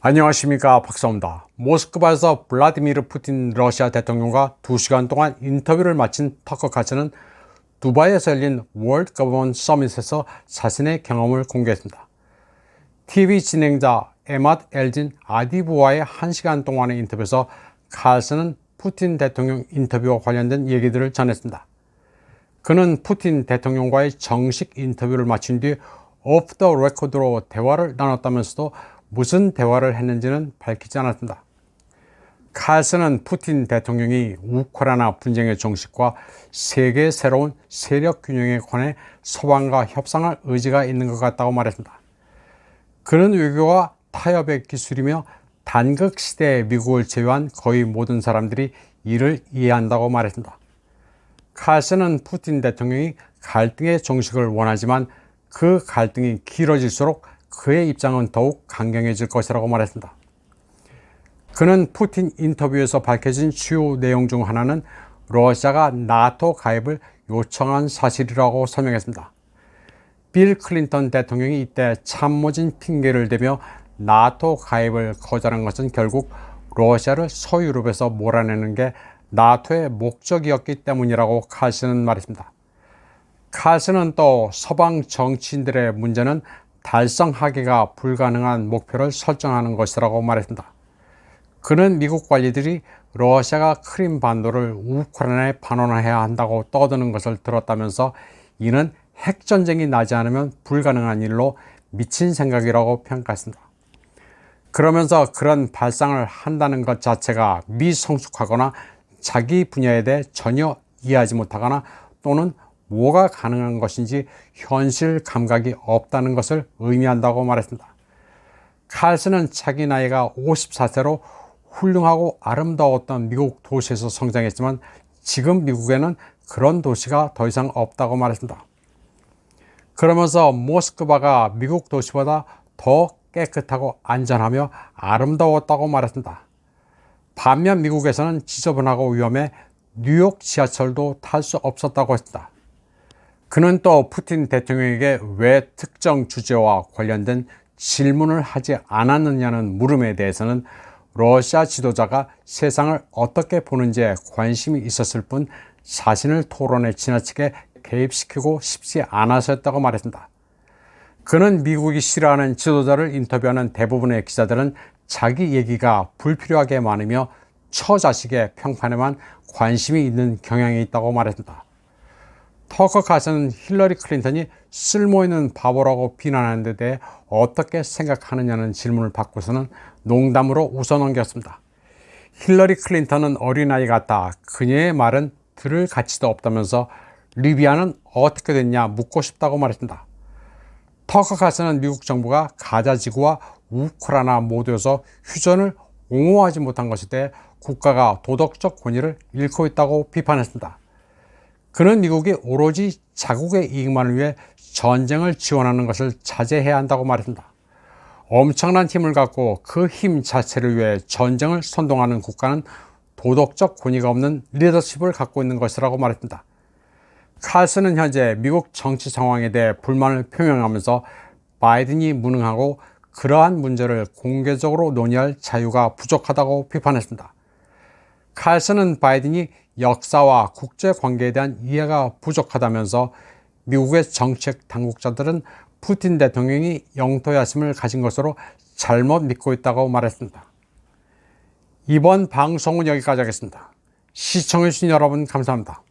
안녕하십니까, 박사입니다. 모스크바에서 블라디미르 푸틴 러시아 대통령과 2시간 동안 인터뷰를 마친 터커 카슨은 두바이에서 열린 월드 거버먼트 서밋에서 자신의 경험을 공개했습니다. TV 진행자 에맛 엘진 아디브와의 1시간 동안의 인터뷰에서 카슨은 푸틴 대통령 인터뷰와 관련된 얘기들을 전했습니다. 그는 푸틴 대통령과의 정식 인터뷰를 마친 뒤 오프 더 레코드로 대화를 나눴다면서도 무슨 대화를 했는지는 밝히지 않았습니다. 칼슨은 푸틴 대통령이 우크라이나 분쟁의 종식과 세계의 새로운 세력 균형에 관해 서방과 협상할 의지가 있는 것 같다고 말했습니다. 그는 외교와 타협의 기술이며 단극 시대의 미국을 제외한 거의 모든 사람들이 이를 이해한다고 말했습니다. 칼슨은 푸틴 대통령이 갈등의 종식을 원하지만 그 갈등이 길어질수록 그의 입장은 더욱 강경해질 것이라고 말했습니다. 그는 푸틴 인터뷰에서 밝혀진 주요 내용 중 하나는 러시아가 나토 가입을 요청한 사실이라고 설명했습니다. 빌 클린턴 대통령이 이때 참모진 핑계를 대며 나토 가입을 거절한 것은 결국 러시아를 서유럽에서 몰아내는 게 나토의 목적이었기 때문이라고 칼슨은 말했습니다. 칼슨은 또 서방 정치인들의 문제는 달성하기가 불가능한 목표를 설정하는 것이라고 말했습니다. 그는 미국 관리들이 러시아가 크림 반도를 우크라이나에 반환해야 한다고 떠드는 것을 들었다면서 이는 핵전쟁이 나지 않으면 불가능한 일로 미친 생각이라고 평가했습니다. 그러면서 그런 발상을 한다는 것 자체가 미성숙하거나 자기 분야에 대해 전혀 이해하지 못하거나 또는 뭐가 가능한 것인지 현실 감각이 없다는 것을 의미한다고 말했습니다. 칼슨은 자기 나이가 54세로 훌륭하고 아름다웠던 미국 도시에서 성장했지만 지금 미국에는 그런 도시가 더 이상 없다고 말했습니다. 그러면서 모스크바가 미국 도시보다 더 깨끗하고 안전하며 아름다웠다고 말했습니다. 반면 미국에서는 지저분하고 위험해 뉴욕 지하철도 탈 수 없었다고 했습니다. 그는 또 푸틴 대통령에게 왜 특정 주제와 관련된 질문을 하지 않았느냐는 물음에 대해서는 러시아 지도자가 세상을 어떻게 보는지에 관심이 있었을 뿐 자신을 토론에 지나치게 개입시키고 싶지 않아서였다고 말했습니다. 그는 미국이 싫어하는 지도자를 인터뷰하는 대부분의 기자들은 자기 얘기가 불필요하게 많으며 처자식의 평판에만 관심이 있는 경향이 있다고 말했습니다. 터커 칼슨은 힐러리 클린턴이 쓸모있는 바보라고 비난하는 데 대해 어떻게 생각하느냐는 질문을 받고서는 농담으로 웃어넘겼습니다. 힐러리 클린턴은 어린아이 같다. 그녀의 말은 들을 가치도 없다면서 리비아는 어떻게 됐냐 묻고 싶다고 말했습니다. 터커 칼슨은 미국 정부가 가자 지구와 우크라이나 모두에서 휴전을 옹호하지 못한 것에 대해 국가가 도덕적 권위를 잃고 있다고 비판했습니다. 그는 미국이 오로지 자국의 이익만을 위해 전쟁을 지원하는 것을 자제해야 한다고 말했습니다. 엄청난 힘을 갖고 그 힘 자체를 위해 전쟁을 선동하는 국가는 도덕적 권위가 없는 리더십을 갖고 있는 것이라고 말했습니다. 칼슨은 현재 미국 정치 상황에 대해 불만을 표명하면서 바이든이 무능하고 그러한 문제를 공개적으로 논의할 자유가 부족하다고 비판했습니다. 칼슨은 바이든이 역사와 국제관계에 대한 이해가 부족하다면서 미국의 정책 당국자들은 푸틴 대통령이 영토야심을 가진 것으로 잘못 믿고 있다고 말했습니다. 이번 방송은 여기까지 하겠습니다. 시청해주신 여러분 감사합니다.